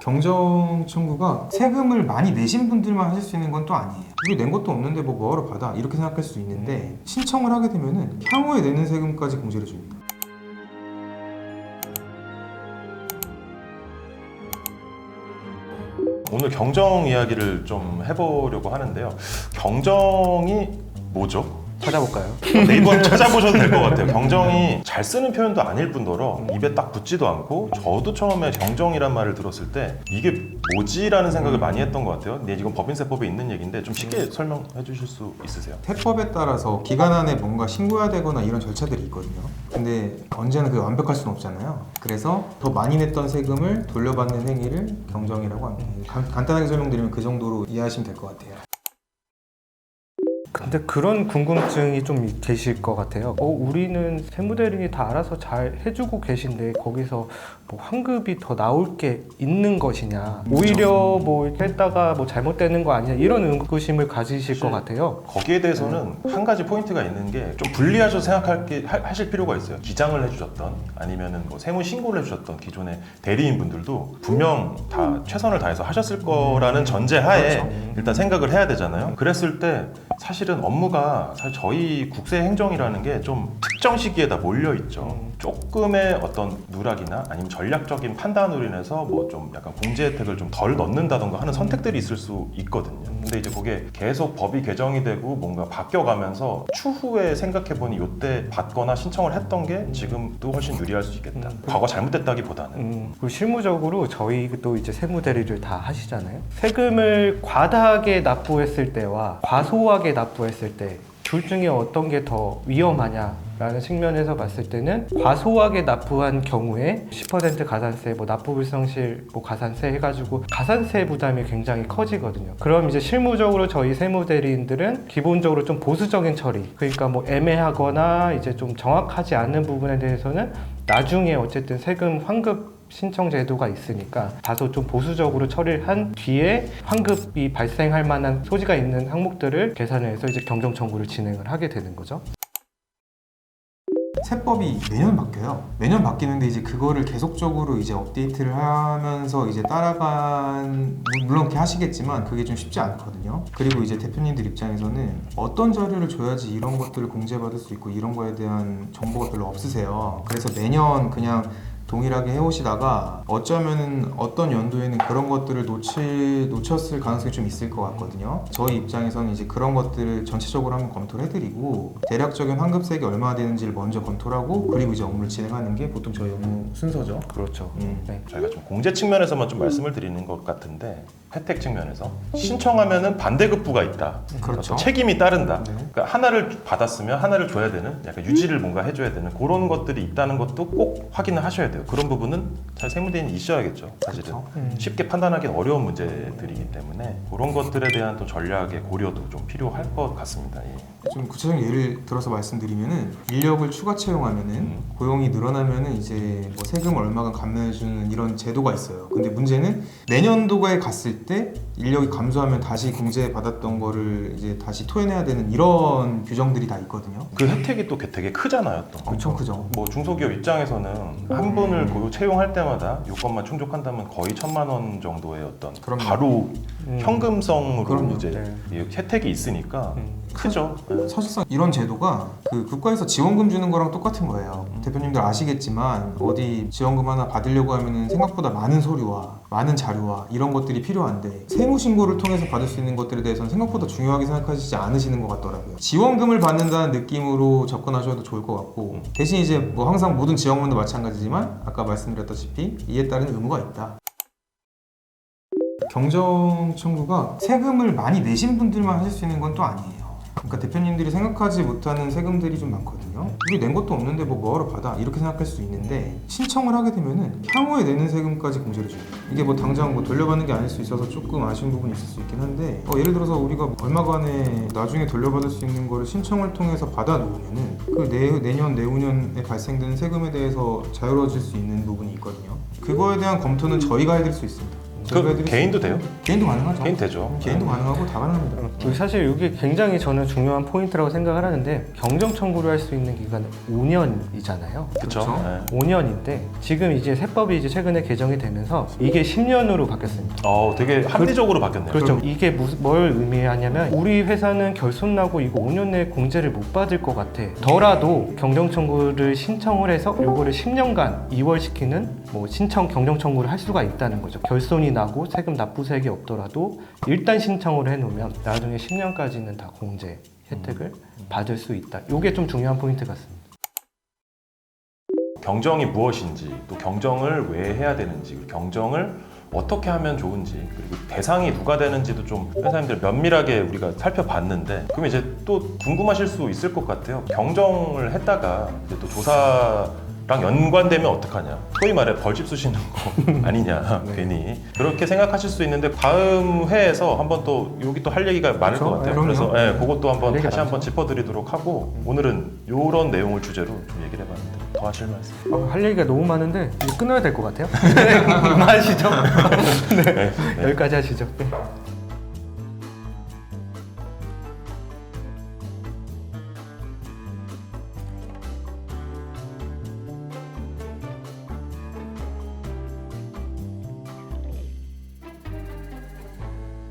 경정 청구가 세금을 많이 내신 분들만 하실 수 있는 건 또 아니에요. 우리 낸 것도 없는데 뭐하러 받아? 이렇게 생각할 수도 있는데 신청을 하게 되면은 향후에 내는 세금까지 공제를 줍니다. 오늘 경정 이야기를 좀 해보려고 하는데요. 경정이 뭐죠? 찾아볼까요? 네이버 찾아보셔도 될 것 같아요. 경정이 잘 쓰는 표현도 아닐 뿐더러 입에 딱 붙지도 않고, 저도 처음에 경정이란 말을 들었을 때 이게 뭐지라는 생각을 많이 했던 것 같아요. 근데 이건 법인세법에 있는 얘기인데 좀 쉽게 설명해 주실 수 있으세요? 세법에 따라서 기간 안에 뭔가 신고해야 되거나 이런 절차들이 있거든요. 근데 언제나 그게 완벽할 수는 없잖아요. 그래서 더 많이 냈던 세금을 돌려받는 행위를 경정이라고 합니다. 간단하게 설명드리면 그 정도로 이해하시면 될 것 같아요. 근데 그런 궁금증이 좀 계실 것 같아요. 우리는 세무대리인이 다 알아서 잘 해주고 계신데 거기서 뭐 환급이 더 나올 게 있는 것이냐, 오히려 뭐 이렇게 했다가 뭐 잘못되는 거 아니냐, 이런 의구심을 가지실 것 같아요. 거기에 대해서는 한 가지 포인트가 있는 게, 좀 분리하셔서 하실 필요가 있어요. 기장을 해주셨던 아니면은 뭐 세무 신고를 해주셨던 기존의 대리인분들도 분명 다 최선을 다해서 하셨을 거라는 전제하에 그렇죠. 일단 생각을 해야 되잖아요. 그랬을 때 사실은 업무가, 사실 저희 국세행정이라는 게 좀 특정 시기에다 몰려 있죠. 조금의 어떤 누락이나 아니면 전략적인 판단으로 인해서 뭐 좀 약간 공제 혜택을 좀 덜 넣는다던가 하는 선택들이 있을 수 있거든요. 근데 이제 그게 계속 법이 개정이 되고 뭔가 바뀌어가면서 추후에 생각해보니 이때 받거나 신청을 했던 게 지금도 훨씬 유리할 수 있겠다. 과거 잘못됐다기보다는. 그리고 실무적으로 저희도 이제 세무대리를 다 하시잖아요. 세금을 과다하게 납부했을 때와 과소하게 납부했을 때 둘 중에 어떤 게 더 위험하냐라는 측면에서 봤을 때는, 과소하게 납부한 경우에 10% 가산세, 뭐 납부불성실 뭐 가산세 해가지고 가산세 부담이 굉장히 커지거든요. 그럼 이제 실무적으로 저희 세무대리인들은 기본적으로 좀 보수적인 처리, 그러니까 뭐 애매하거나 이제 좀 정확하지 않는 부분에 대해서는 나중에 어쨌든 세금 환급 신청 제도가 있으니까 다소 좀 보수적으로 처리를 한 뒤에 환급이 발생할 만한 소지가 있는 항목들을 계산을 해서 이제 경정 청구를 진행을 하게 되는 거죠. 세법이 매년 바뀌어요. 매년 바뀌는데 이제 그거를 계속적으로 이제 업데이트를 하면서 이제 물론 그렇게 하시겠지만 그게 좀 쉽지 않거든요. 그리고 이제 대표님들 입장에서는 어떤 자료를 줘야지 이런 것들을 공제받을 수 있고 이런 거에 대한 정보가 별로 없으세요. 그래서 매년 그냥 동일하게 해오시다가 어쩌면은 어떤 연도에는 그런 것들을 놓쳤을 가능성이 좀 있을 것 같거든요. 저희 입장에서는 이제 그런 것들을 전체적으로 한번 검토를 해드리고 대략적인 환급세액이 얼마나 되는지를 먼저 검토를 하고, 그리고 이제 업무를 진행하는 게 보통 저희 업무 순서죠. 그렇죠. 네. 저희가 좀 공제 측면에서만 좀 말씀을 드리는 것 같은데, 혜택 측면에서 신청하면은 반대급부가 있다. 그렇죠. 어떤 책임이 따른다. 네. 그러니까 하나를 받았으면 하나를 줘야 되는, 약간 유지를 뭔가 해줘야 되는 그런 것들이 있다는 것도 꼭 확인을 하셔야 돼요. 그런 부분은 잘 세무대인이 있어야겠죠. 사실은 쉽게 판단하기는 어려운 문제들이기 때문에 그런 것들에 대한 또 전략의 고려도 좀 필요할 것 같습니다. 예. 좀 구체적인 예를 들어서 말씀드리면은, 인력을 추가 채용하면은 고용이 늘어나면은 이제 뭐 세금 얼마가 감면해주는 이런 제도가 있어요. 근데 문제는 내년도에 갔을 때 인력이 감소하면 다시 공제 받았던 거를 이제 다시 토해내야 되는 이런 규정들이 다 있거든요. 그 혜택이 또 되게 크잖아요. 또. 엄청 크죠. 뭐 중소기업 입장에서는 한 분을 고용 채용할 때마다 요건만 충족한다면 거의 1,000만 원 정도의 어떤 그럼요. 바로 현금성으로 그럼요. 이제 네. 이 혜택이 있으니까 크죠. 사실상 이런 제도가 그 국가에서 지원금 주는 거랑 똑같은 거예요. 대표님들 아시겠지만 어디 지원금 하나 받으려고 하면은 생각보다 많은 서류와 많은 자료와 이런 것들이 필요한데, 세무신고를 통해서 받을 수 있는 것들에 대해서는 생각보다 중요하게 생각하시지 않으시는 것 같더라고요. 지원금을 받는다는 느낌으로 접근하셔도 좋을 것 같고, 대신 이제 뭐 항상 모든 지원금도 마찬가지지만 아까 말씀드렸다시피 이에 따른 의무가 있다. 경정 청구가 세금을 많이 내신 분들만 하실 수 있는 건 또 아니에요. 그러니까 대표님들이 생각하지 못하는 세금들이 좀 많거든요. 우리 낸 것도 없는데 뭐하러 받아? 이렇게 생각할 수 있는데, 신청을 하게 되면은 향후에 내는 세금까지 공제를 줘요. 이게 뭐 당장 뭐 돌려받는 게 아닐 수 있어서 조금 아쉬운 부분이 있을 수 있긴 한데, 예를 들어서 우리가 얼마간에 나중에 돌려받을 수 있는 거를 신청을 통해서 받아 놓으면은 그 내년 내후년에 발생되는 세금에 대해서 자유로워질 수 있는 부분이 있거든요. 그거에 대한 검토는 저희가 해드릴 수 있습니다. 그 개인도 돼요? 개인도 가능하죠. 개인 되죠. 개인도 가능하고 다 가능합니다. 그리고 사실 이게 굉장히 저는 중요한 포인트라고 생각을 하는데 경정 청구를 할 수 있는 기간은 5년이잖아요. 그렇죠. 그렇죠. 네. 5년인데 지금 이제 세법이 이제 최근에 개정이 되면서 이게 10년으로 바뀌었습니다. 되게 합리적으로 바뀌었네요. 그렇죠. 이게 뭘 의미하냐면 우리 회사는 결손 나고 이거 5년 내에 공제를 못 받을 것 같아. 더라도 경정 청구를 신청을 해서 요거를 10년간 이월시키는 뭐 신청 경정 청구를 할 수가 있다는 거죠. 결손이 나고 세금 납부세액이 없더라도 일단 신청을 해놓으면 나중에 10년까지는 다 공제 혜택을 받을 수 있다. 요게 좀 중요한 포인트 같습니다. 경정이 무엇인지, 또 경정을 왜 해야 되는지, 그리고 경정을 어떻게 하면 좋은지, 그리고 대상이 누가 되는지도 좀 회사님들 면밀하게 우리가 살펴봤는데, 그럼 이제 또 궁금하실 수 있을 것 같아요. 경정을 했다가 이제 또 조사랑 연관되면 어떡하냐, 소위 말해 벌집 쑤시는 거 아니냐. 네. 괜히 그렇게 생각하실 수 있는데, 다음 회에서 한번 또 여기 또 할 얘기가 많을 그렇죠. 것 같아요. 그럼요. 그래서 네, 그것도 한번 얘기가 다시 한번 많죠. 짚어드리도록 하고, 오늘은 이런 내용을 주제로 좀 얘기를 해봤는데 더 하실 말씀? 할 얘기가 너무 많은데 이제 끊어야 될 것 같아요. 그만하시죠. 네. 여기까지 하시죠. 네.